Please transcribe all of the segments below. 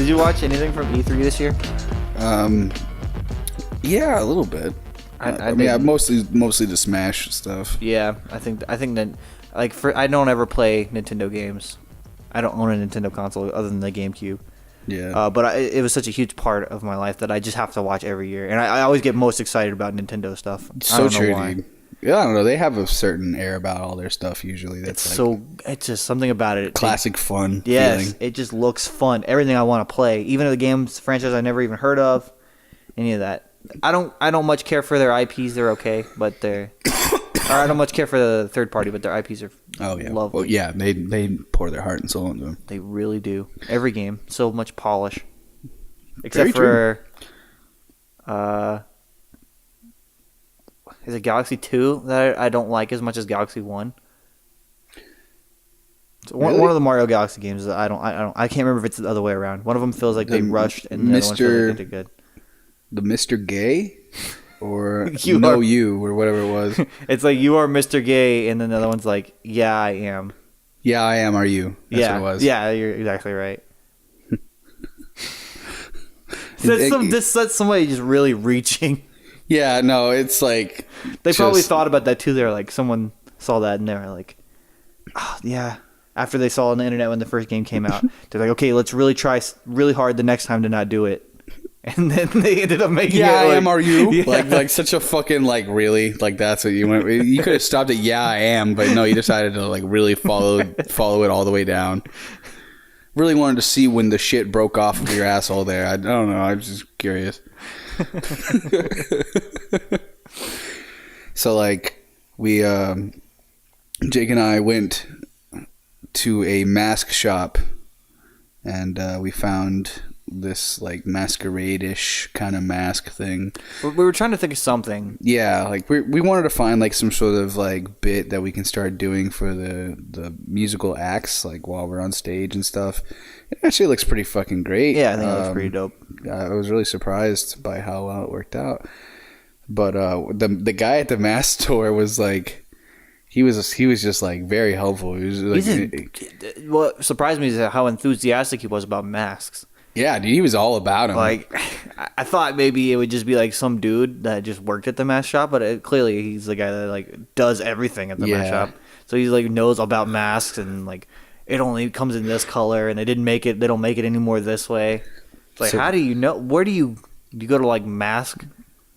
Did you watch anything from E3 this year? Yeah, a little bit. I mean, mostly the Smash stuff. Yeah, I think that I don't ever play Nintendo games. I don't own a Nintendo console other than the GameCube. Yeah. But it was such a huge part of my life that I just have to watch every year, and I always get most excited about Nintendo stuff. So true, dude. Yeah, I don't know. They have a certain air about all their stuff usually. That's It's just something about it. Classic fun. Yes, feeling. it just looks fun. Everything I want to play, even the games franchise I never even heard of, any of that. I don't much care for their IPs. They're okay, but they're. Or I don't much care for the third party, but their IPs are lovely. Well, yeah, they pour their heart and soul into them. They really do. Every game, so much polish. Except for, is it Galaxy 2 that I don't like as much as Galaxy 1? So one of the Mario Galaxy games that I can't remember if it's the other way around. One of them feels like they rushed, and the other one feels like they did good. The Mr. Gay? Or you or whatever it was. It's like, you are Mr. Gay, and then the other one's like, yeah, I am. Yeah, I am. Are you? That's what it was. Yeah, you're exactly right. That's somebody just really reaching. Yeah, no, it's like they probably thought about that too. They're like, someone saw that and they were like, oh, yeah. After they saw it on the internet when the first game came out, they're like, okay, let's really try really hard the next time to not do it. And then they ended up making it like, I am, are you? Yeah. Like such a fucking, like, really? Like, that's what you went. You could have stopped at yeah, I am, but no, you decided to, like, really follow it all the way down. Really wanted to see when the shit broke off of your asshole there. I don't know. I was just curious. So, like, we, Jake and I went to a mask shop, and we found this, like, masquerade-ish kind of mask thing. We were trying to think of something. Yeah, like, we wanted to find, like, some sort of, like, bit that we can start doing for the musical acts, like, while we're on stage and stuff. It actually looks pretty fucking great. Yeah, I think it looks pretty dope. I was really surprised by how well it worked out. But the guy at the mask store was, like... He was just, like, very helpful. He was like, what surprised me is how enthusiastic he was about masks. Yeah, dude, he was all about him. Like, I thought maybe it would just be like some dude that just worked at the mask shop, but clearly he's the guy that, like, does everything at the mask shop. So he, like, knows about masks, and, like, it only comes in this color, and they don't make it anymore this way. It's like, how do you know? Where do you go to, like, Mask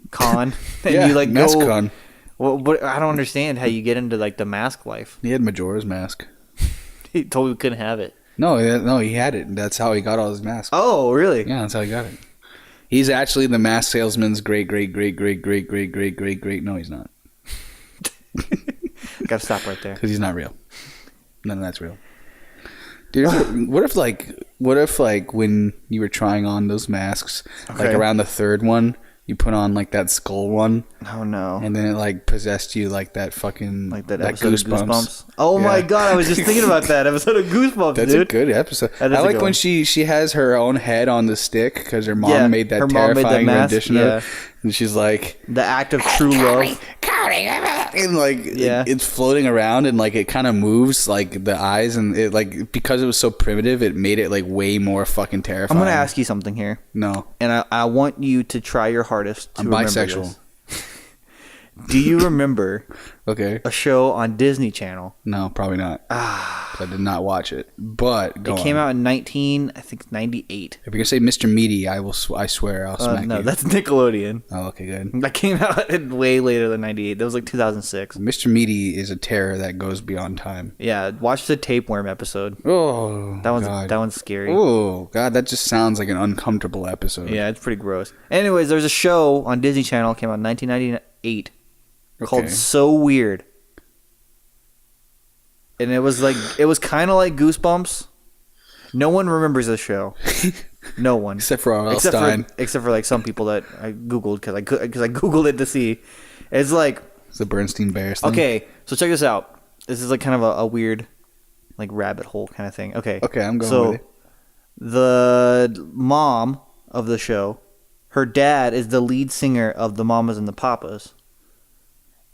Con? And you, like, Mask Con. Well, but I don't understand how you get into, like, the mask life. He had Majora's Mask. He told me we couldn't have it. No, he had it. That's how he got all his masks. Oh, really? Yeah, that's how he got it. He's actually the mask salesman's great. No, he's not. Gotta stop right there. Because he's not real. None of that's real. Dude, what if when you were trying on those masks, like around the third one, you put on, like, that skull one. Oh, no. And then it, like, possessed you like that fucking... Like that episode of Goosebumps. Oh, my God. I was just thinking about that episode of Goosebumps, That's dude. a good episode. I like when she has her own head on the stick because her mom made that terrifying rendition of it. And she's like... The act of true love. And, like, it's floating around, and, like, it kind of moves, like, the eyes, and it, like, because it was so primitive, it made it, like, way more fucking terrifying. I'm going to ask you something here. No. And I want you to try your hardest to remember bisexual. This. Do you remember a show on Disney Channel? No, probably not. I did not watch it. But it came out in 98. If you're gonna say Mr. Meaty, I swear I'll smack you. No, that's Nickelodeon. Oh, okay, good. That came out way later than 98. That was like 2006. Mr. Meaty is a terror that goes beyond time. Yeah, watch the tapeworm episode. Oh, that one's scary. Oh God, that just sounds like an uncomfortable episode. Yeah, it's pretty gross. Anyways, there's a show on Disney Channel, came out in 1998, called So Weird. And it was kind of like Goosebumps. No one remembers this show. No one. Except for R.L. Stein. Except for like some people that I Googled because I Googled it to see. It's like... It's the Bernstein Bears thing. Okay, so check this out. This is like kind of a weird like rabbit hole kind of thing. Okay, I'm going with it. The mom of the show, her dad is the lead singer of the Mamas and the Papas.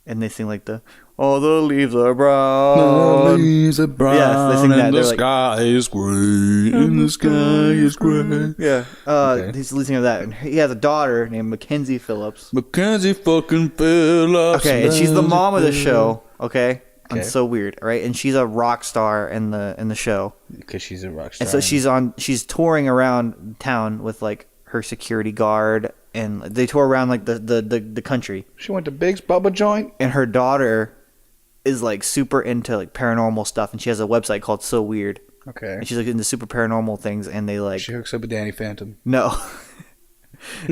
and they sing like the all the leaves are brown. The leaves are brown. Yes, they sing that. And They're the like, sky is gray. And the sky is gray. yeah. Okay. He's the lead singer of that, and he has a daughter named Mackenzie Phillips. Mackenzie fucking Phillips. Okay, and she's the mom of the show. Okay. Okay. It's so weird, right? And she's a rock star in the show. Because she's a rock star. And so she's touring around town with like her security guard, and they tour around like the country. She went to Big's Bubba Joint. And her daughter is like super into like paranormal stuff, and she has a website called So Weird. Okay. And she's like into super paranormal things, and they like She hooks up with Danny Phantom. no.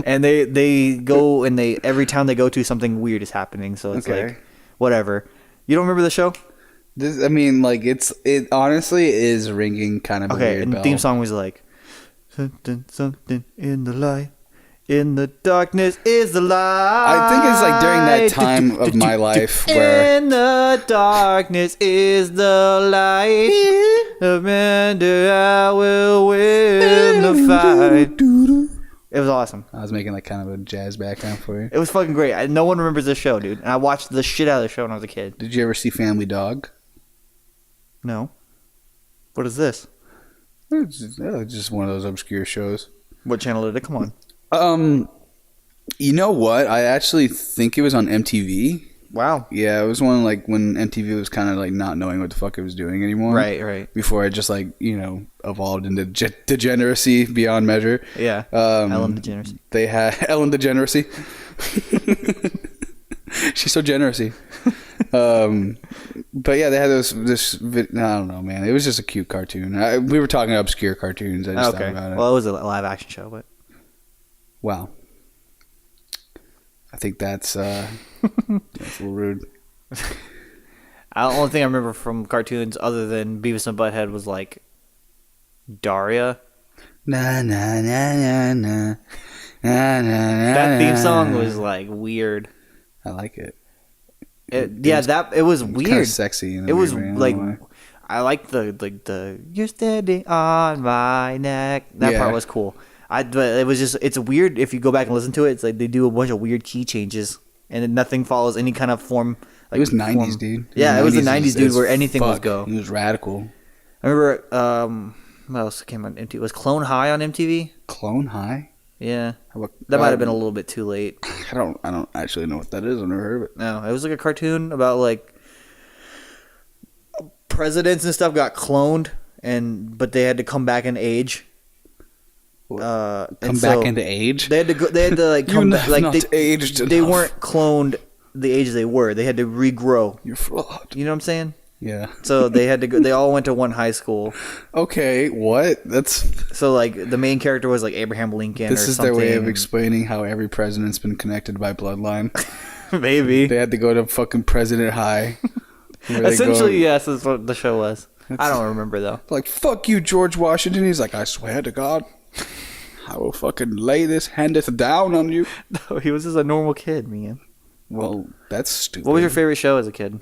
And they go, and they every town they go to, something weird is happening. So it's like whatever. You don't remember the show? This, I mean, like it honestly is ringing kind of a Okay, weird and the bell. theme song was like something in the light, in the darkness is the light. I think it's like during that time of my life where in the darkness is the light. Amanda, I will win the fight. It was awesome. I was making like kind of a jazz background for you. It was fucking great. No one remembers this show, dude. And I watched the shit out of the show when I was a kid. Did you ever see Family Dog? No. What is this? It's just one of those obscure shows. What channel did it come on? You know what? I actually think it was on MTV. Wow. Yeah, it was one like when MTV was kind of like not knowing what the fuck it was doing anymore. Right. Before it just like, evolved into degeneracy beyond measure. Yeah. Ellen DeGeneres. They had Ellen DeGeneres. She's so generousy. But yeah, they had I don't know, man. It was just a cute cartoon. We were talking obscure cartoons. I just thought about it. Well, it was a live action show, but Wow. I think that's a little rude. the only thing I remember from cartoons other than Beavis and Butthead was like Daria. Na na na na na. Na, na, na, That theme song na. was like weird. I like it. It was weird. Kind of sexy. It was like I liked the you're standing on my neck. That part was cool. But it was just it's weird if you go back and listen to it. It's like they do a bunch of weird key changes and then nothing follows any kind of form. Like, it was 90s, dude. Yeah, it was the 90s, dude, where anything was go. It was radical. I remember what else came on MTV? Was Clone High on MTV? Clone High? Yeah. That might have been a little bit too late. I don't actually know what that is. I've never heard of it. No, it was like a cartoon about like presidents and stuff got cloned but they had to come back in age. Come back into age? They had to like come back like aged they enough. weren't cloned the age they were. They had to regrow. You're flawed. You know what I'm saying? Yeah. So they had to go. They all went to one high school. Okay, what? That's So like the main character was like Abraham Lincoln. this or is something. their way of explaining how every president's been connected by bloodline. Maybe. They had to go to fucking President High. where they Essentially, go, yes, that's what the show was. I don't remember though. like, fuck you, George Washington. He's like, I swear to God, I will fucking lay this handeth down on you. No, he was just a normal kid, man. Well, that's stupid. What was your favorite show as a kid?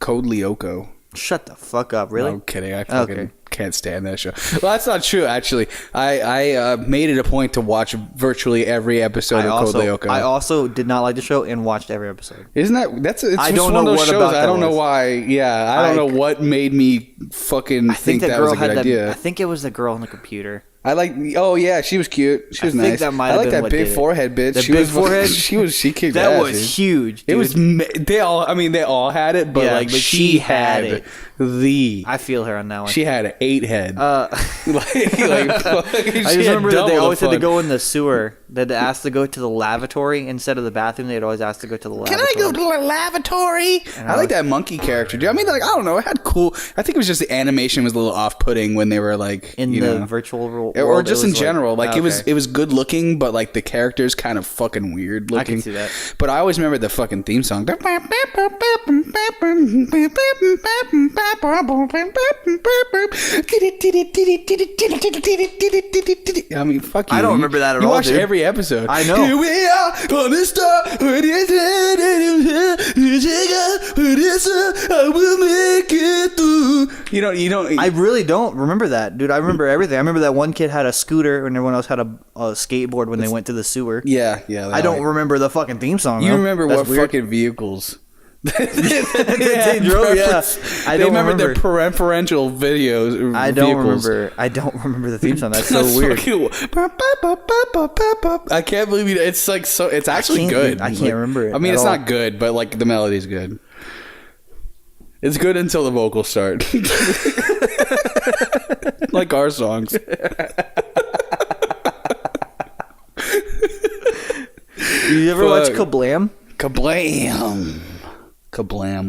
Code Lyoko. Shut the fuck up, really? No, I'm kidding. I fucking can't stand that show. Well, that's not true, actually. I made it a point to watch virtually every episode of Code Lyoko. I also did not like the show and watched every episode. Isn't it's I just don't one know of those what shows. about I that don't know was. why. Yeah, I don't know what made me fucking think that was a good idea. I think it was the girl on the computer. I like. Oh yeah, she was cute. She was I think nice. that might I have like been that what big did it. forehead bitch. The She big was forehead? She kicked That ass, was dude. huge. It Dude. was. They all had it, but Yeah, like but she had it. the. I feel her on that one. She had an 8 head. I just remember that they always had to go in the sewer. They had to ask to go to the lavatory instead of the bathroom. They'd always ask to go to the lavatory. Can I go to the lavatory? I like that monkey character, dude. I mean, like, I don't know. It had cool. I think it was just the animation was a little off-putting when they were like in the virtual world, or just it in was general. Like, okay. it was good looking, but like the characters kind of fucking weird looking. I can see that. But I always remember the fucking theme song. I mean, fuck you. I don't remember that at you all, watch dude. every episode. I know. Here we are on the star. I will make it through. You don't. I really don't remember that, dude. I remember everything. I remember that one kid had a scooter and everyone else had a skateboard when they went to the sewer. Yeah. I don't remember the fucking theme song. You though. remember That's what weird. fucking vehicles They drove. Yeah, I don't remember remember their preferential videos. I don't remember. I don't remember the theme song. That's so weird. I can't believe it. It's like so. It's actually good. I can't remember it. I mean, it's not good, but like the melody's good. It's good until the vocals start. Like our songs. You ever watch Kablam? Kablam.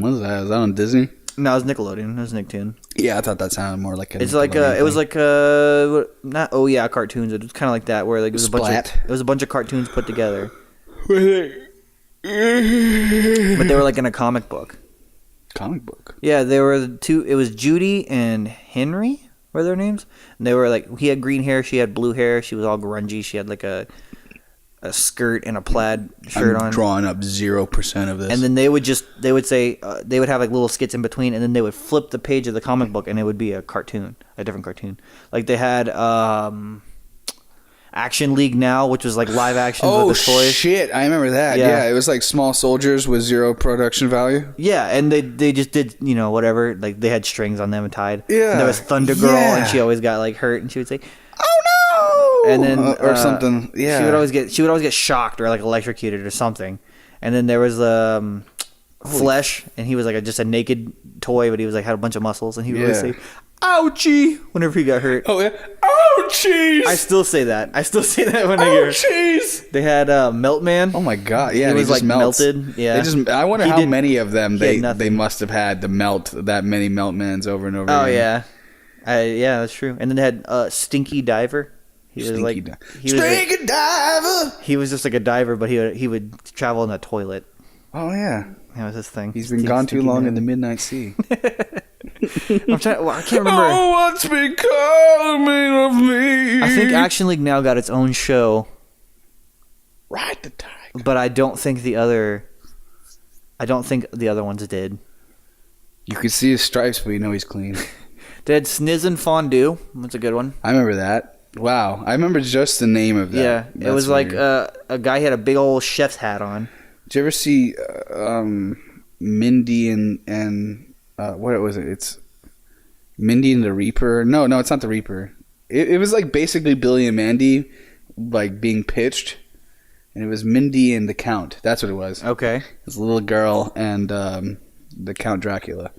What is that? Is that on Disney? No, it was Nickelodeon. It was Nicktoon. Yeah, I thought that sounded more like a. It's like it was like not cartoons. It was kind of like that where like it was a bunch of cartoons put together. But they were like in a comic book. Comic book. Yeah, they were two. It was Judy and Henry were their names. And they were like, he had green hair, she had blue hair. She was all grungy. She had like a skirt and a plaid shirt on. Drawing up 0% of this. And then they would say they would have like little skits in between, and then they would flip the page of the comic book, and it would be a different cartoon. Like they had Action League Now, which was like live action with the toys. Oh shit! I remember that. Yeah, it was like small soldiers with 0 production value. Yeah, and they just did whatever. Like they had strings on them and tied. Yeah, and there was Thunder Girl, and she always got like hurt, and she would say, "Oh no!" and then or something. Yeah, she would always get shocked or like electrocuted or something. And then there was Flesh, and he was like just a naked toy, but he was like had a bunch of muscles, and he would always say, "Ouchie!" whenever he got hurt. Oh yeah, ouchies! I still say that when I hear ouchies. They had Meltman. Oh my god! Yeah, he was like melted. Yeah, I wonder how many of them they must have had to melt that many Meltmans over and over. Oh again. yeah, that's true. And then they had Stinky Diver. Stinky Diver. He was just like a diver, but he would travel in a toilet. Oh yeah, that was his thing. He's been gone too long in the midnight sea. I can't remember. Oh, what's becoming of me? I think Action League Now got its own show. Ride the tiger. But I don't think the other ones did. You could see his stripes, but you know he's clean. They had Sniz and Fondue. That's a good one. I remember that. Wow, I remember just the name of that. Yeah, it was weird. Like a guy had a big old chef's hat on. Did you ever see Mindy and what was it? It's Mindy and the Reaper. No, it's not the Reaper. It was like basically Billy and Mandy, like being pitched, and it was Mindy and the Count. That's what it was. Okay, it was a little girl and the Count Dracula,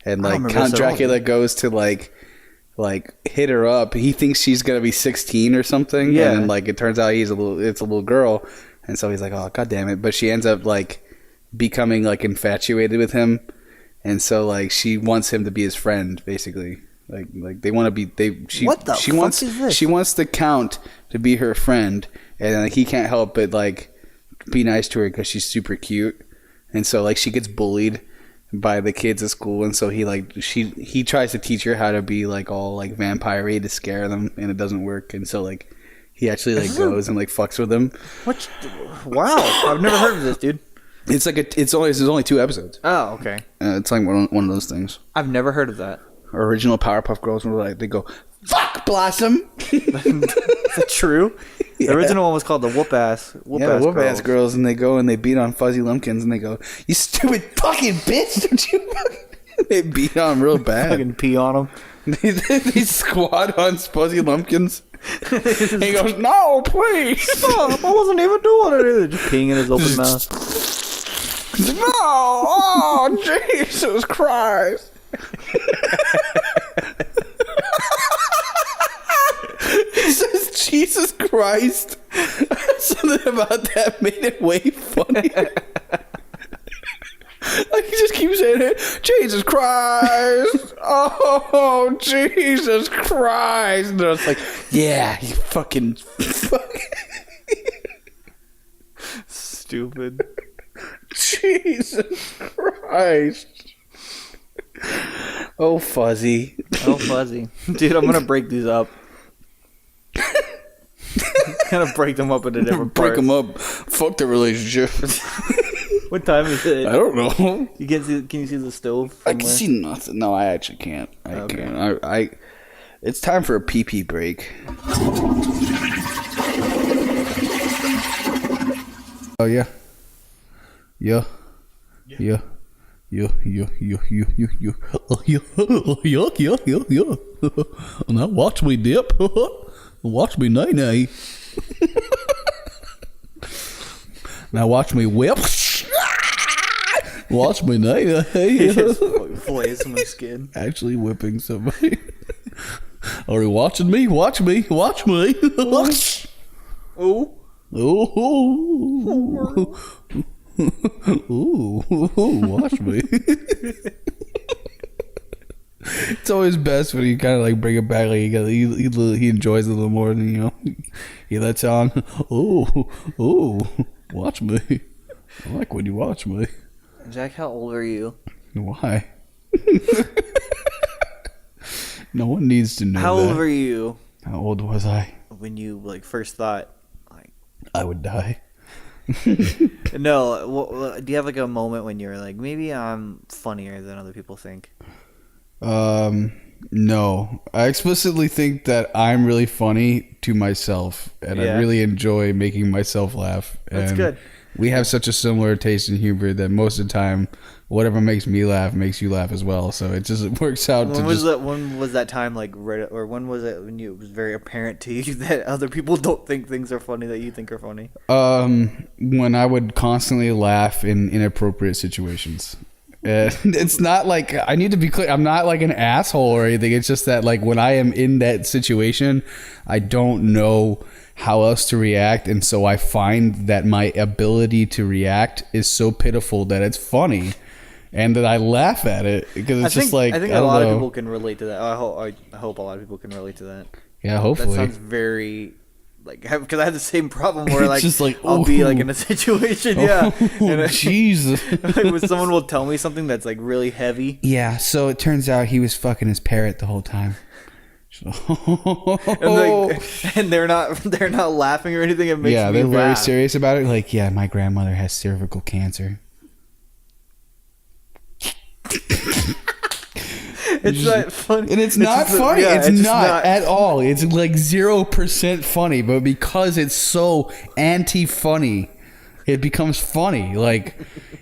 and like Count Dracula goes to like hit her up. He thinks she's gonna be 16 or something. Yeah, and like it turns out it's a little girl, and so he's like, oh god damn it! But she ends up like becoming like infatuated with him. And so, like, she wants him to be his friend, basically. Like they want to be. What the fuck is this? She wants the Count to be her friend, and like he can't help but like be nice to her because she's super cute. And so, like, she gets bullied by the kids at school, and so he tries to teach her how to be like all like vampire-y to scare them, and it doesn't work. And so, like, he actually like goes and like fucks with them. What? Wow, I've never heard of this, dude. It's like there's only 2 episodes. Oh, okay. It's like one of those things. I've never heard of that. Original Powerpuff Girls were like, they go, "Fuck Blossom." Is that true? Yeah. The original one was called the Whoop Ass Girls, and they go and they beat on Fuzzy Lumpkins, and they go, "You stupid fucking bitch!" Don't you? They beat on them real bad. Fucking pee on them. They squat on Fuzzy Lumpkins. And he goes, "No, please stop! I wasn't even doing anything." Just peeing in his open mouth. No! Oh, Jesus Christ! He says Jesus Christ. Something about that made it way funnier. Like he just keeps saying it. Jesus Christ! Oh, Jesus Christ! And it's like, yeah, you fucking stupid. Jesus Christ. Oh, Fuzzy. Dude, I'm gonna break these up. Gonna break them up into different parts. Break them up. Fuck the relationship. What time is it? I don't know. You can you see the stove somewhere? I can see nothing. No, I actually can't. I can't. It's time for a pee-pee break. Oh, yeah. Yeah. Now watch me dip. Watch me nay. Now watch me whip. Watch me nay. He just flays my skin. Actually whipping somebody. Are you watching me? Watch me. Watch me. Oh. Oh. Ooh, watch me. It's always best when you kind of like bring it back. Like he enjoys it a little more than he lets on. Oh, watch me. I like when you watch me. Jack, how old are you? Why? No one needs to know. How old were you? How old was I when you like first thought like I would die? No, do you have like a moment when you're like, maybe I'm funnier than other people think? No. I explicitly think that I'm really funny to myself, and I really enjoy making myself laugh. That's good. We have such a similar taste in humor that most of the time, whatever makes me laugh makes you laugh as well. So it just works out. When was that time like right, or when was it when it was very apparent to you that other people don't think things are funny that you think are funny? When I would constantly laugh in inappropriate situations. It's not like I need to be clear. I'm not like an asshole or anything. It's just that like when I am in that situation, I don't know how else to react, and so I find that my ability to react is so pitiful that it's funny, and that I laugh at it because it's just like I think a lot of people can relate to that. I hope a lot of people can relate to that. Yeah, hopefully. That sounds very like because I have the same problem where like, just like I'll be like in a situation, Jesus, like when someone will tell me something that's like really heavy. Yeah, so it turns out he was fucking his parrot the whole time. and they're not laughing or anything. It makes me laugh. They're very serious about it. Like, yeah, my grandmother has cervical cancer. It's not funny, and it's not funny. Yeah, it's not at all. It's like 0% funny, but because it's so anti-funny, it becomes funny. Like,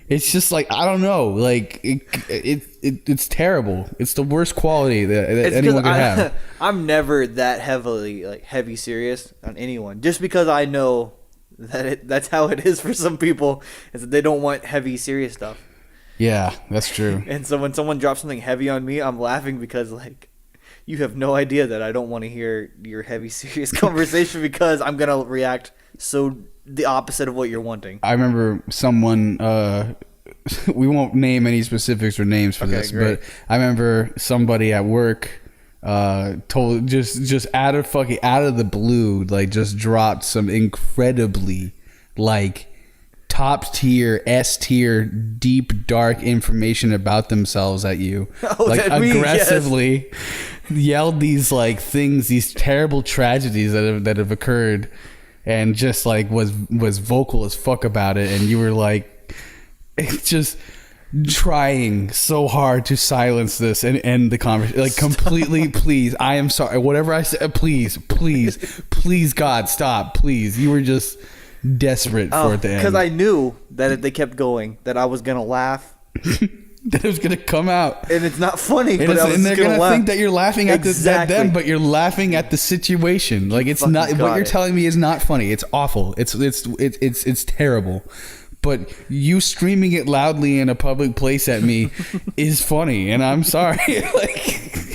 it's just like, I don't know. Like, it's terrible. It's the worst quality that anyone could have. I'm never that heavy serious on anyone, just because I know that that's how it is for some people, is that they don't want heavy serious stuff. Yeah, that's true. And so when someone drops something heavy on me, I'm laughing because like, you have no idea that I don't want to hear your heavy serious conversation because I'm gonna react so the opposite of what you're wanting. I remember someone, we won't name any specifics or names for this, great. But I remember somebody at work told just out of the blue, like just dropped some incredibly like top tier, S tier, deep dark information about themselves at you, like aggressively yelled these like things, these terrible tragedies that have occurred. And just like was vocal as fuck about it, and you were like, it's just trying so hard to silence this and end the conversation. Like, completely, please. I am sorry. Whatever I said, please, God, stop, please. You were just desperate for it to end. Because I knew that if they kept going, that I was gonna laugh. That it was gonna come out, and it's not funny. And, but and they're gonna think that you're laughing at them, but you're laughing at the situation. Like, it's not what you're telling me is not funny. It's awful. It's terrible. But you screaming it loudly in a public place at me is funny, and I'm sorry. Like,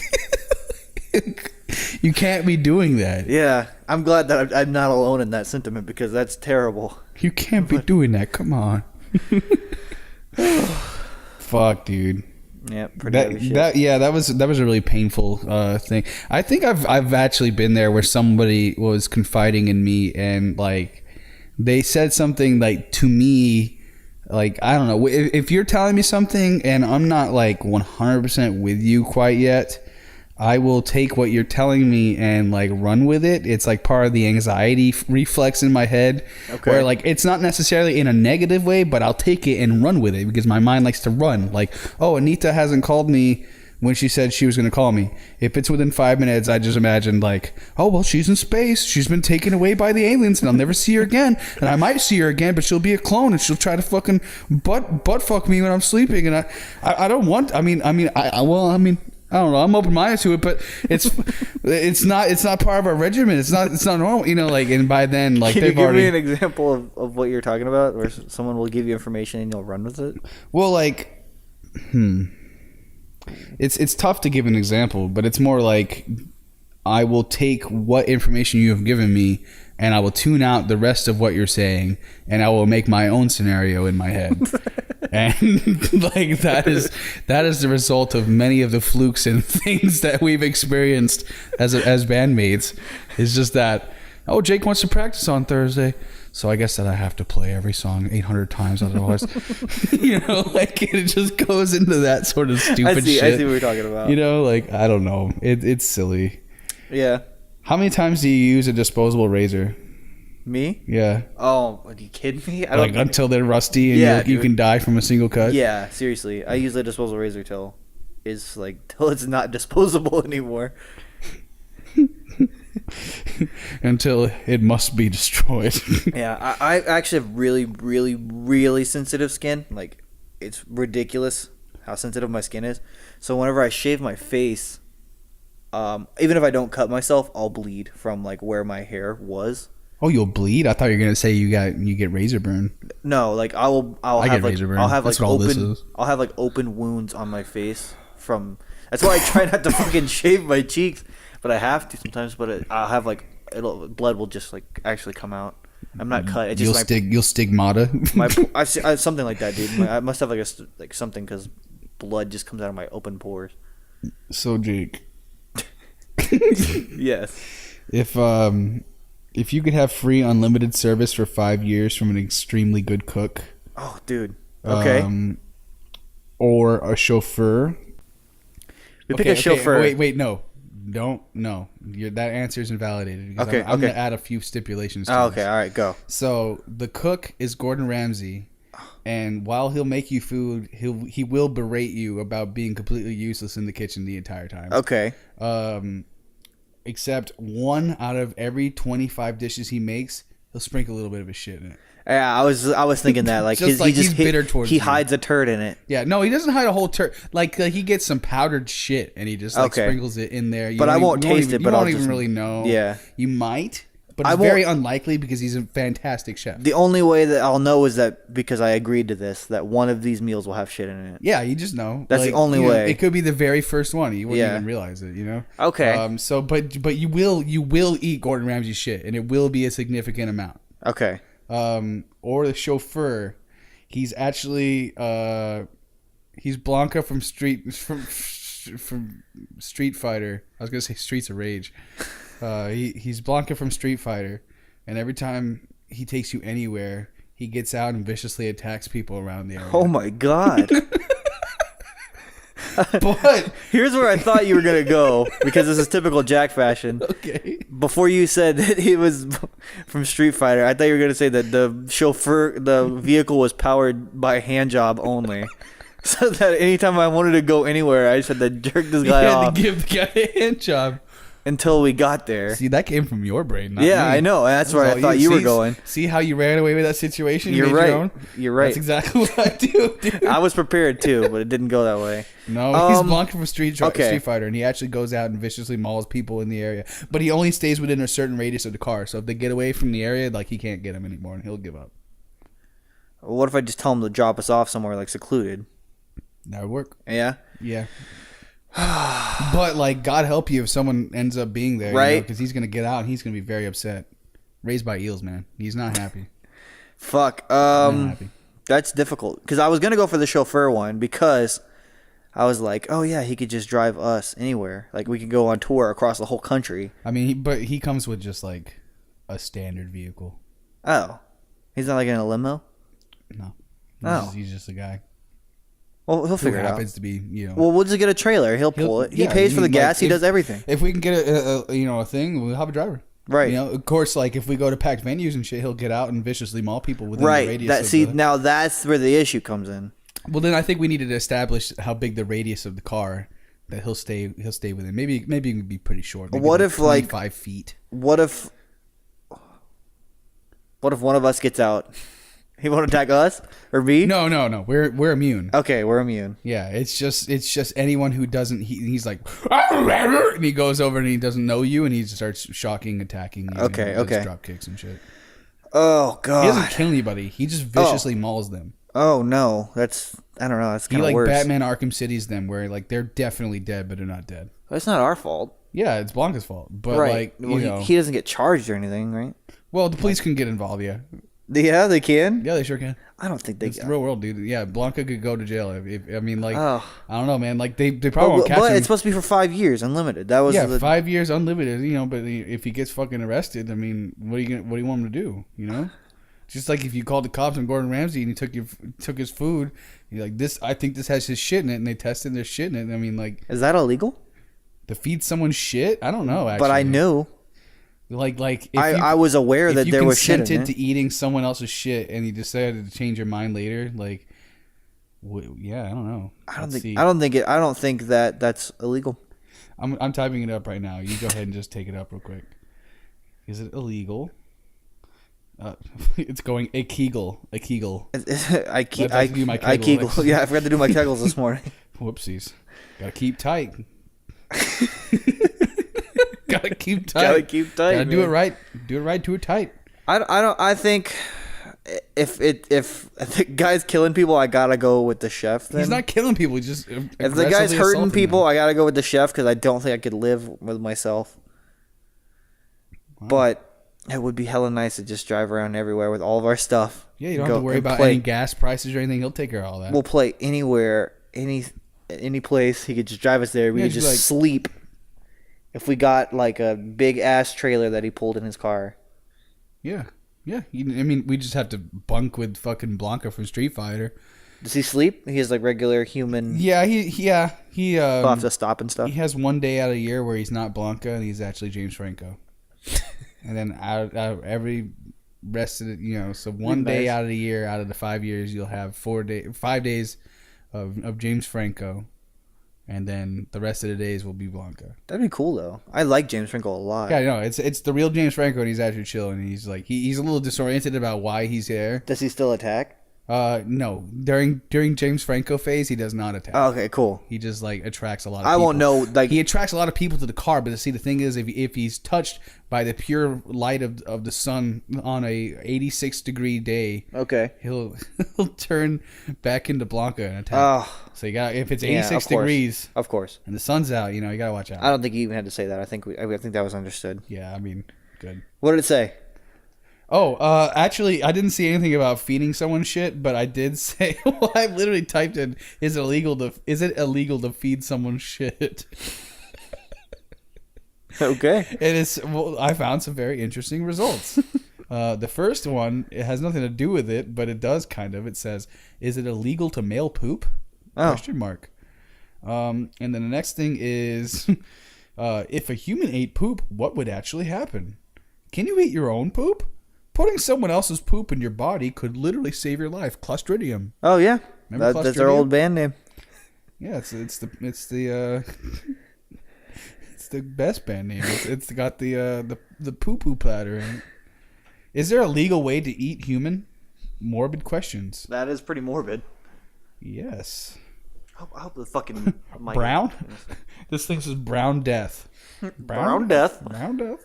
you can't be doing that. Yeah, I'm glad that I'm not alone in that sentiment because that's terrible. You can't be doing that. Come on. Fuck, dude. Yeah, pretty heavy shit. That was a really painful thing. I think I've actually been there where somebody was confiding in me and like they said something like to me, like, I don't know, if you're telling me something and I'm not like 100% with you quite yet, I will take what you're telling me and like run with it. It's like part of the anxiety reflex in my head, where like it's not necessarily in a negative way, but I'll take it and run with it because my mind likes to run. Like, oh, Anita hasn't called me when she said she was going to call me. If it's within 5 minutes, I just imagined like, oh, well, she's in space. She's been taken away by the aliens and I'll never see her again. And I might see her again, but she'll be a clone and she'll try to fucking butt fuck me when I'm sleeping. And I don't want, I don't know. I'm open-minded to it, but it's not part of our regimen. It's not normal, you know. Like, and by then, like, Can you they've give already. me an example of what you're talking about, where someone will give you information and you'll run with it? Well, like, it's tough to give an example, but it's more like I will take what information you have given me and I will tune out the rest of what you're saying and I will make my own scenario in my head. And like that is the result of many of the flukes and things that we've experienced as bandmates. It's just that, oh, Jake wants to practice on Thursday, so I guess that I have to play every song 800 times otherwise. You know, like it just goes into that sort of stupid shit. I see what you're talking about. You know, like I don't know. It's silly. Yeah. How many times do you use a disposable razor? Me? Yeah. Oh, are you kidding me? Like until they're rusty and you can die from a single cut? Yeah, seriously. I use a disposable razor till it's not disposable anymore. Until it must be destroyed. Yeah, I actually have really, really, really sensitive skin. Like, it's ridiculous how sensitive my skin is. So whenever I shave my face, even if I don't cut myself, I'll bleed from like where my hair was. Oh, you'll bleed? I thought you were gonna say you get razor burn. No, like I'll have razor burn. I'll have That's like what all this open is. I'll have like open wounds on my face from. That's why I try not to fucking shave my cheeks, but I have to sometimes. But I'll have like blood will just like actually come out. I'm not cut. It just you'll stigmata. I something like that, dude. I must have like something because blood just comes out of my open pores. So Jake, Yes. If you could have free unlimited service for 5 years from an extremely good cook. Oh, dude. Okay. Or a chauffeur. We pick a chauffeur. Wait, no. Don't, no. That answer is invalidated. Because Okay, I'm going to add a few stipulations to this. Okay, all right, go. So, the cook is Gordon Ramsay. And while he'll make you food, he will berate you about being completely useless in the kitchen the entire time. Okay. Except 1 out of every 25 dishes he makes, he'll sprinkle a little bit of his shit in it. Yeah, I was thinking that like he's bitter towards he you. hides a turd in it. Yeah, no, he doesn't hide a whole turd. Like he gets some powdered shit and he just sprinkles it in there. But I won't taste it. You But don't I'll even just really know. Yeah, you might, but it's very unlikely because he's a fantastic chef. The only way that I'll know is that because I agreed to this, that one of these meals will have shit in it. Yeah, you just know. That's the only way. It could be the very first one. You wouldn't even realize it. You know. Okay. So, but you will eat Gordon Ramsay's shit, and it will be a significant amount. Okay. Or the chauffeur, he's actually he's Blanka from Street Fighter. I was gonna say Streets of Rage. He's Blanka from Street Fighter, and every time he takes you anywhere, he gets out and viciously attacks people around the area. Oh my god. But here's where I thought you were gonna go, because this is typical Jack fashion. Okay. Before you said that he was from Street Fighter, I thought you were gonna say that the vehicle was powered by hand job only, so that anytime I wanted to go anywhere, I just had to jerk this guy off. Had to give the guy a hand job until we got there. See, that came from your brain, not me. I know. That's where I thought you were going. See how you ran away with that situation? You're right. You're right. That's exactly what I do, dude. I was prepared too, but it didn't go that way. No, he's Blanka from Street Fighter, and he actually goes out and viciously mauls people in the area. But he only stays within a certain radius of the car. So if they get away from the area, like he can't get them anymore, and he'll give up. What if I just tell him to drop us off somewhere like secluded? That would work. Yeah. Yeah. But like, God help you if someone ends up being there, right? Because he's gonna get out and he's gonna be very upset. Raised by eels, man. He's not happy. Fuck. Not happy. That's difficult because I was gonna go for the chauffeur one because I was like, oh yeah, he could just drive us anywhere. Like we could go on tour across the whole country. I mean, but he comes with just like a standard vehicle. Oh, he's not like in a limo. No. He's just a guy. Well, he'll figure it out. Happens to be, you know. Well, we'll just get a trailer. He'll pull it. He pays for the gas. He does everything. If we can get a thing, we'll have a driver. Right. You know, of course, like if we go to packed venues and shit, he'll get out and viciously maul people within the radius. Now that's where the issue comes in. Well, then I think we needed to establish how big the radius of the car that he'll stay within. Maybe it can be pretty short. Maybe What if, like, 5 feet? What if one of us gets out? He won't attack us or me? No. We're immune. Okay, we're immune. Yeah, it's just anyone who doesn't. He's like, and he goes over and he doesn't know you, and he starts shocking, attacking you. Okay. Drop kicks and shit. Oh God. He doesn't kill anybody. He just viciously mauls them. Oh no, that's I don't know. That's kind of worse. Batman Arkham City's them, where like they're definitely dead, but they're not dead. That's not our fault. Yeah, it's Blanka's fault. But Right. like, you know, he doesn't get charged or anything, right? well, the police can get involved. Yeah, Yeah, they can. yeah, they sure can. I don't think they It's can. the real world, dude. Yeah, Blanka could go to jail. I mean, like, Oh. I don't know, man. Like, they probably won't catch But him. it's supposed to be for 5 years, unlimited. That was 5 years unlimited. You know, but if he gets fucking arrested, I mean, what do you want him to do? You know, just like if you called the cops on Gordon Ramsay and he took his food, you're like, this. I think this has his shit in it, and they tested their shit in it. I mean, like, Is that illegal? to feed someone shit? I don't know. Actually, But I knew. Like if I was aware that there was shit in If you consented it. to eating someone else's shit and you decided to change your mind later, like, yeah, I don't know. I don't think that that's illegal. I'm typing it up right now. You go ahead and just take it up real quick. Is it illegal? It's going a Kegel. I do my Kegel Kegel. next. Yeah, I forgot to do my Kegels this morning. Whoopsies. Gotta keep tight. Gotta keep tight. Gotta keep tight. Gotta do it right. Do it right. Do it tight. I think if the guy's killing people, I gotta go with the chef. Then. He's not killing people. He's just If the guy's hurting people, I gotta go with the chef because I don't think I could live with myself. Wow. But it would be hella nice to just drive around everywhere with all of our stuff. Yeah, you don't have to worry about any gas prices or anything. He'll take care of all that. We'll play anywhere, any place. He could just drive us there. We could just sleep. If we got like a big ass trailer that he pulled in his car. Yeah. I mean, we just have to bunk with fucking Blanka from Street Fighter. Does he sleep? He has like regular human. Yeah, he He'll have to stop and stuff. He has one day out of the year where he's not Blanka and he's actually James Franco. And then out of every rest of the, so one day out of the year, out of the 5 years, you'll have 5 days of James Franco, and then the rest of the days will be Blanka. That'd be cool though. I like James Franco a lot. Yeah, no, it's the real James Franco, and he's actually chill, and he's like he's a little disoriented about why he's there. Does he still attack? No. During James Franco phase, he does not attack. Oh, okay, cool. He just like attracts a lot of I people. won't know. Like he attracts a lot of people to the car, but see, the thing is, if he's touched by the pure light of the sun on a 86-degree day, okay, he'll turn back into Blanka and attack. Oh, so you got if it's 86 degrees, of course, and the sun's out, you gotta watch out. I don't think you even had to say that. I think that was understood. Yeah, I mean, good. What did it say? Oh, actually, I didn't see anything about feeding someone shit, but I did say, well, I literally typed in, is it illegal to feed someone shit? Okay. I found some very interesting results. The first one, it has nothing to do with it, but it does kind of. It says, is it illegal to male poop? Oh. Question mark. And then the next thing is, if a human ate poop, what would actually happen? Can you eat your own poop? Putting someone else's poop in your body could literally save your life. Clostridium. Oh yeah, Remember that's our old band name. Yeah, it's the best band name. It's got the poo-poo platter in it. Is there a legal way to eat human? Morbid questions. That is pretty morbid. Yes. I hope the fucking brown. This thing says brown death. Brown death. Brown death.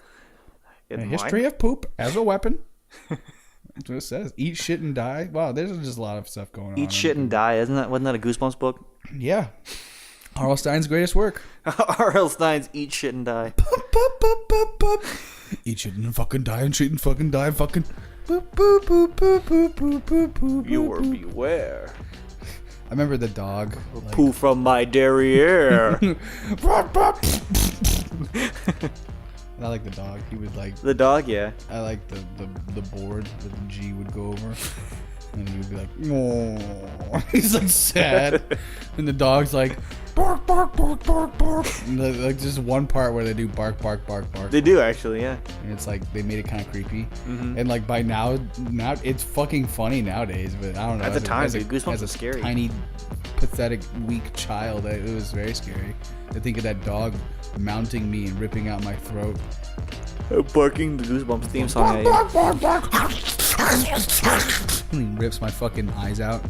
A In history of poop as a weapon. That's what it says. Eat shit and die. Wow, there's just a lot of stuff going on. Eat shit and die. Wasn't that a Goosebumps book? Yeah. R.L. Stein's greatest work. R.L. Stein's Eat Shit and Die. Eat shit and fucking die and shit and fucking die and fucking. Viewer beware. I remember the dog. Poo from my derriere. I like the dog. He would like The dog, yeah. I like the board that the G would go over, and he would be like, "Oh," he's like sad, and the dog's like, bark, bark, bark, bark, bark. Like just one part where they do bark, bark, bark, bark. They do actually, yeah. And it's like they made it kind of creepy. And like by now it's fucking funny nowadays. But I don't know. At the time, dude, Goosebumps was scary. Tiny, pathetic, weak child, it was very scary. I think of that dog mounting me and ripping out my throat. Barking the Goosebumps theme song. Bark, bark, bark, bark. He rips my fucking eyes out.